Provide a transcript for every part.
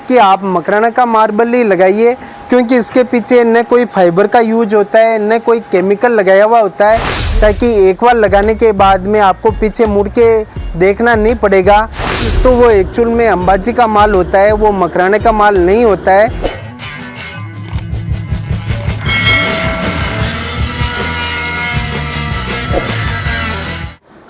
कि आप मकराना का मार्बल ही लगाइए, क्योंकि इसके पीछे न कोई फाइबर का यूज होता है न कोई केमिकल लगाया हुआ होता है, ताकि एक बार लगाने के बाद में आपको पीछे मुड़ के देखना नहीं पड़ेगा। तो वो एक्चुअल में अंबाजी का माल होता है, वो मकराना का माल नहीं होता है।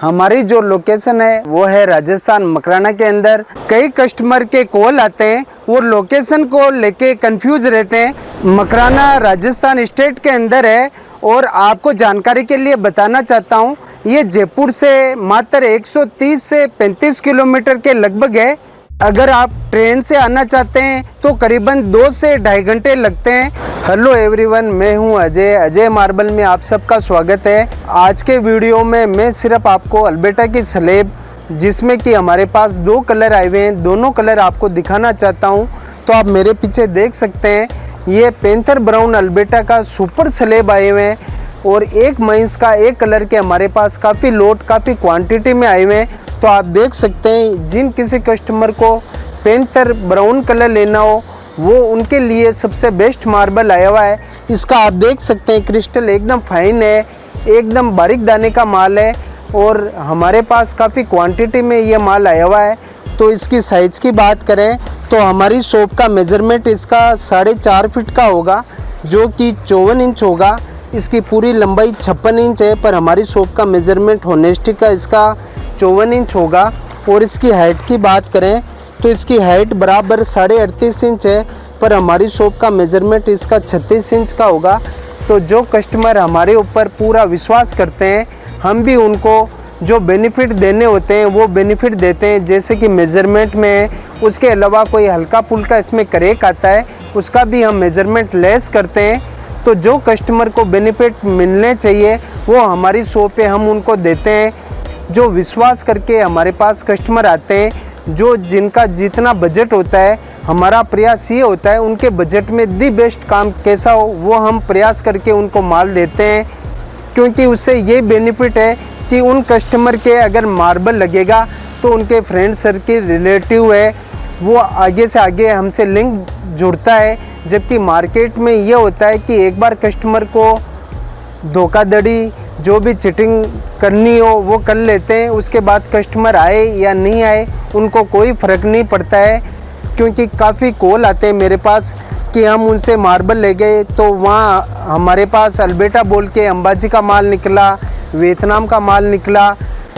हमारी जो लोकेशन है वो है राजस्थान मकराना के अंदर। कई कस्टमर के कॉल आते हैं, वो लोकेशन को लेके कंफ्यूज रहते हैं। मकराना राजस्थान स्टेट के अंदर है और आपको जानकारी के लिए बताना चाहता हूँ, ये जयपुर से मात्र 130 से 35 किलोमीटर के लगभग है। अगर आप ट्रेन से आना चाहते हैं तो करीबन 2 से ढाई घंटे लगते हैं। हेलो एवरीवन, मैं हूं अजय मार्बल में आप सबका स्वागत है। आज के वीडियो में मैं सिर्फ आपको अल्बेटा की स्लैब, जिसमें कि हमारे पास 2 कलर आए हुए हैं, दोनों कलर आपको दिखाना चाहता हूं। तो आप मेरे पीछे देख सकते हैं, ये पेंथर ब्राउन अल्बेटा का सुपर स्लैब आए हुए हैं और एक माइंस का एक कलर के हमारे पास काफ़ी लोट, काफ़ी क्वांटिटी में आए हुए हैं। तो आप देख सकते हैं, जिन किसी कस्टमर को पेंथर ब्राउन कलर लेना हो वो उनके लिए सबसे बेस्ट मार्बल आया हुआ है। इसका आप देख सकते हैं क्रिस्टल एकदम फाइन है, एकदम बारीक दाने का माल है और हमारे पास काफ़ी क्वांटिटी में ये माल आया हुआ है। तो इसकी साइज़ की बात करें तो हमारी शॉप का मेज़रमेंट इसका 4.5 फीट का होगा, जो कि 54 इंच होगा। इसकी पूरी लंबाई 56 इंच है, पर हमारी शॉप का मेज़रमेंट होनेस्टी का इसका 54 इंच होगा। और इसकी हाइट की बात करें तो इसकी हाइट बराबर 38.5 इंच है, पर हमारी शॉप का मेज़रमेंट इसका 36 इंच का होगा। तो जो कस्टमर हमारे ऊपर पूरा विश्वास करते हैं, हम भी उनको जो बेनिफिट देने होते हैं वो बेनिफिट देते हैं, जैसे कि मेज़रमेंट में। उसके अलावा कोई हल्का फुल्का इसमें क्रैक आता है, उसका भी हम मेज़रमेंट लेस करते हैं। तो जो कस्टमर को बेनिफिट मिलने चाहिए वो हमारी शॉप पे हम उनको देते हैं। जो विश्वास करके हमारे पास कस्टमर आते हैं, जो जिनका जितना बजट होता है, हमारा प्रयास ये होता है उनके बजट में दी बेस्ट काम कैसा हो वो हम प्रयास करके उनको माल देते हैं। क्योंकि उससे ये बेनिफिट है कि उन कस्टमर के अगर मार्बल लगेगा तो उनके फ्रेंड सर्किल, रिलेटिव है, वो आगे से आगे हमसे लिंक जुड़ता है। जबकि मार्केट में ये होता है कि एक बार कस्टमर को धोखाधड़ी, जो भी चीटिंग करनी हो वो कर लेते हैं, उसके बाद कस्टमर आए या नहीं आए उनको कोई फ़र्क नहीं पड़ता है। क्योंकि काफ़ी कॉल आते हैं मेरे पास कि हम उनसे मार्बल ले गए तो वहाँ हमारे पास अल्बेटा बोल के अंबाजी का माल निकला, वियतनाम का माल निकला।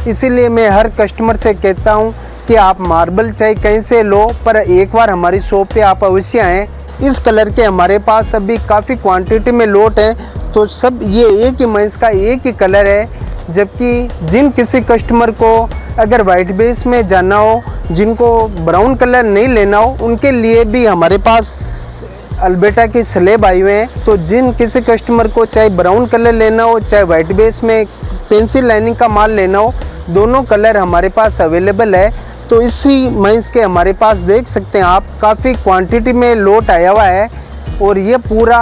इसीलिए मैं हर कस्टमर से कहता हूँ कि आप मार्बल चाहे कहीं से लो, पर एक बार हमारी शॉप पे आप अवश्य आएँ। इस कलर के हमारे पास अभी काफ़ी क्वांटिटी में लोट है, तो सब ये एक ही माइंस का एक ही कलर है। जबकि जिन किसी कस्टमर को अगर वाइट बेस में जाना हो, जिनको ब्राउन कलर नहीं लेना हो, उनके लिए भी हमारे पास अल्बेटा की स्लैब आई हुए हैं। तो जिन किसी कस्टमर को चाहे ब्राउन कलर लेना हो, चाहे वाइट बेस में पेंसिल लाइनिंग का माल लेना हो, दोनों कलर हमारे पास अवेलेबल है। तो इसी माइंस के हमारे पास देख सकते हैं आप, काफ़ी क्वांटिटी में लोट आया हुआ है और ये पूरा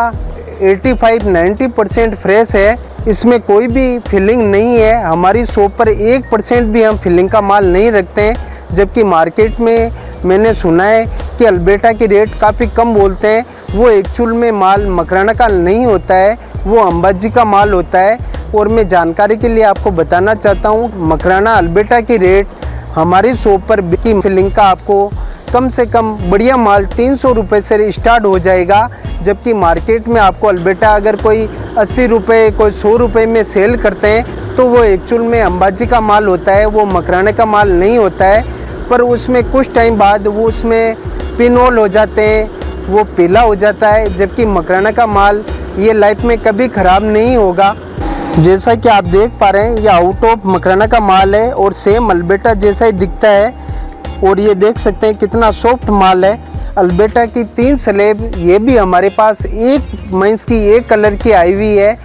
85-90% फ्रेश है। इसमें कोई भी फिलिंग नहीं है। हमारी शॉप पर 1% भी हम फिलिंग का माल नहीं रखते हैं। जबकि मार्केट में मैंने सुना है कि अल्बेटा की रेट काफ़ी कम बोलते हैं, वो एक्चुअल में माल मकराना का नहीं होता है, वो अंबाजी का माल होता है। और मैं जानकारी के लिए आपको बताना चाहता हूँ, मकराना अल्बेटा की रेट हमारी शॉप पर की फिलिंग का आपको कम से कम बढ़िया माल 300 रुपये से स्टार्ट हो जाएगा। जबकि मार्केट में आपको अल्बेटा अगर कोई 80 रुपये, कोई 100 रुपये में सेल करते हैं तो वो एक्चुअल में अंबाजी का माल होता है, वो मकराना का माल नहीं होता है। पर उसमें कुछ टाइम बाद वो उसमें पिन होल हो जाते हैं, वो पीला हो जाता है। जबकि मकराना का माल ये लाइफ में कभी ख़राब नहीं होगा। जैसा कि आप देख पा रहे हैं, ये आउट ऑफ मकराना का माल है और सेम अल्बेटा जैसा ही दिखता है। और ये देख सकते हैं कितना सॉफ्ट माल है। अल्बेटा की 3 स्लैब, ये भी हमारे पास एक माइंस की एक कलर की आई हुई है।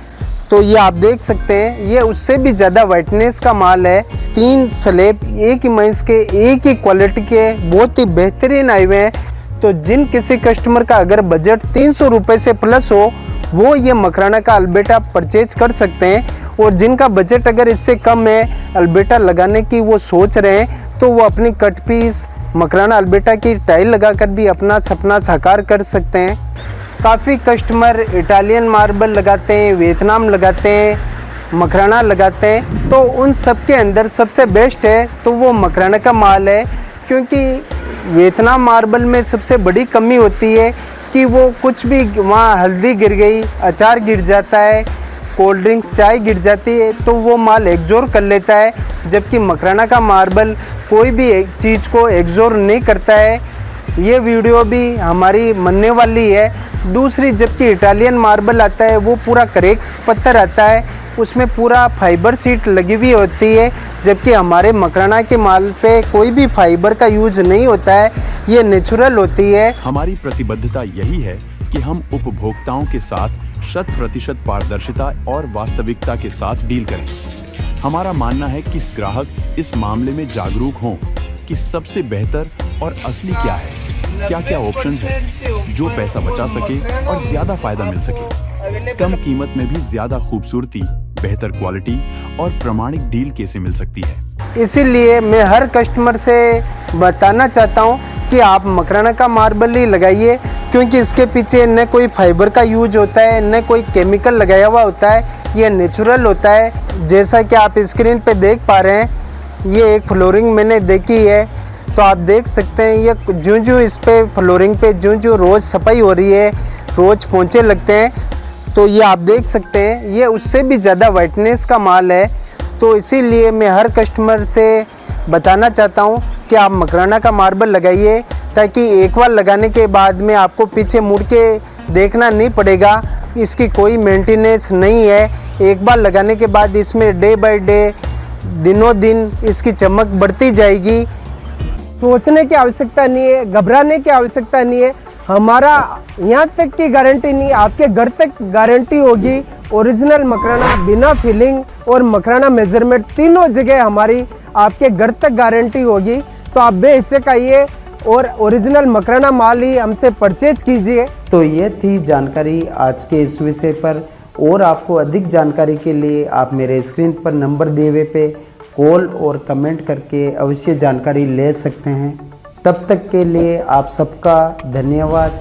तो ये आप देख सकते हैं, ये उससे भी ज़्यादा वाइटनेस का माल है। 3 स्लैब एक ही माइंस के, एक ही क्वालिटी के, बहुत ही बेहतरीन आए हुए हैं। तो जिन किसी कस्टमर का अगर बजट 300 रुपये से प्लस हो, वो ये मकराना का अल्बेटा परचेज कर सकते हैं। और जिनका बजट अगर इससे कम है, अल्बेटा लगाने की वो सोच रहे हैं, तो वो अपनी कट पीस मकराना अल्बर्टा की टाइल लगाकर भी अपना सपना साकार कर सकते हैं। काफ़ी कस्टमर इटालियन मार्बल लगाते हैं, वियतनाम लगाते हैं, मकराना लगाते हैं, तो उन सब के अंदर सबसे बेस्ट है तो वो मकराना का माल है। क्योंकि वियतनाम मार्बल में सबसे बड़ी कमी होती है कि वो कुछ भी, वहाँ हल्दी गिर गई, अचार गिर जाता है, कोल्ड ड्रिंक्स चाय गिर जाती है तो वो माल एग्जोर कर लेता है, जबकि मकराना का मार्बल कोई भी एक चीज़ को एग्जोर नहीं करता है। ये वीडियो भी हमारी मनने वाली है। दूसरी, जबकि इटालियन मार्बल आता है वो पूरा करेक्ट पत्थर आता है, उसमें पूरा फाइबर सीट लगी हुई होती है, जबकि हमारे मकराना के माल पे कोई भी फाइबर का यूज नहीं होता है, ये नेचुरल होती है। हमारी प्रतिबद्धता यही है कि हम उपभोक्ताओं के साथ 100% पारदर्शिता और वास्तविकता के साथ डील करें। हमारा मानना है कि ग्राहक इस मामले में जागरूक हों कि सबसे बेहतर और असली क्या है, क्या क्या ऑप्शंस हैं जो पैसा बचा सके और ज्यादा फायदा मिल सके। कम कीमत में भी ज्यादा खूबसूरती, बेहतर क्वालिटी और प्रामाणिक डील कैसे मिल सकती है। इसीलिए मैं हर कस्टमर से बताना चाहता हूँ कि आप मकराना का मार्बल ही लगाइए, क्योंकि इसके पीछे न कोई फाइबर का यूज होता है, न कोई केमिकल लगाया हुआ होता है, ये नेचुरल होता है। जैसा कि आप स्क्रीन पे देख पा रहे हैं, ये एक फ्लोरिंग मैंने देखी है, तो आप देख सकते हैं ये जो इस पे फ्लोरिंग पे जो रोज़ सफाई हो रही है, रोज़ पोंछे लगते हैं, तो ये आप देख सकते हैं ये उससे भी ज़्यादा वाइटनेस का माल है। तो इसीलिए मैं हर कस्टमर से बताना चाहता हूँ कि आप मकराना का मार्बल लगाइए, ताकि एक बार लगाने के बाद में आपको पीछे मुड़ के देखना नहीं पड़ेगा। इसकी कोई मेंटेनेंस नहीं है, एक बार लगाने के बाद इसमें डे बाय डे, दिनों दिन इसकी चमक बढ़ती जाएगी। सोचने की आवश्यकता नहीं है, घबराने की आवश्यकता नहीं है। हमारा यहाँ तक की गारंटी नहीं, आपके घर तक गारंटी होगी। ओरिजिनल मकराना, बिना फिलिंग और मकराना मेजरमेंट, तीनों जगह हमारी आपके घर तक गारंटी होगी। तो आप बेहिचक आइए और ओरिजिनल मकराना माल ही हमसे परचेज कीजिए। तो ये थी जानकारी आज के इस विषय पर, और आपको अधिक जानकारी के लिए आप मेरे स्क्रीन पर नंबर दिए हुए पे कॉल और कमेंट करके अवश्य जानकारी ले सकते हैं। तब तक के लिए आप सबका धन्यवाद।